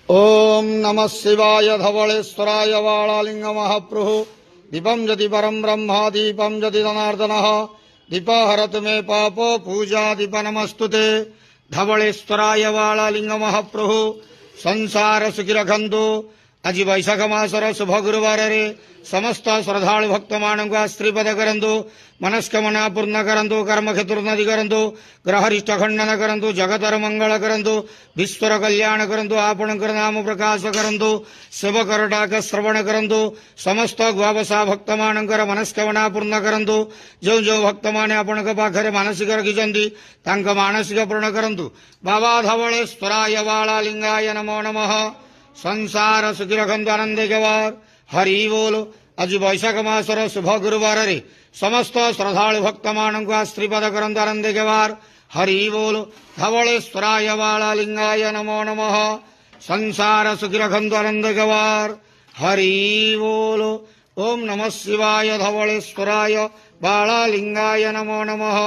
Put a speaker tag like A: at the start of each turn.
A: ओम नमः शिवाय धवलेश्वराय वालालिंग महाप्रभु दीपम यदि परम ब्रह्म दीपम यदि जनार्दनः दीपहरतु मे पापो पूजा दीप नमस्तुते धवलेश्वराय वालालिंग महाप्रभु संसार सुखी रखंतु आज वैशाख मासर शुभ गुरुवार समस्त श्रद्धालु भक्त मानक आश्रीपद करंतु मनस्कामना पूर्ण करंतु कर्म क्षेत्रोन्नति करंतु ग्रहरिष्ट खंडन करंतु जगतर मंगल करंतु विश्वर कल्याण करंतु आपणकर नाम प्रकाश करंतु सेवकर डाक श्रवण करंतु समस्त ग्वावसा भक्त मानकर मनस्कामना पूर्ण करंतु जो जो भक्त माने आपणक पाखरे मानसिक रखिछंती तांक मानसिक पूर्ण करंतु बाबा धवलेश्वराय वालालिंगाय नमो नमः संसार सुखी रखंतु आनंदे गवार हरि बोल आज वैशाख मासर शुभ गुरुवार समस्त श्रद्धालु भक्त मानक आश्रीपद करंतु आनंदे गवार हरि बोल धवलेश्वराय वालालिंगाय नमो नमः संसार सुखी रखंतु आनंदे गवार हरि बोल ओम नमः शिवाय धवलेश्वराय वालालिंगाय नमो नमः।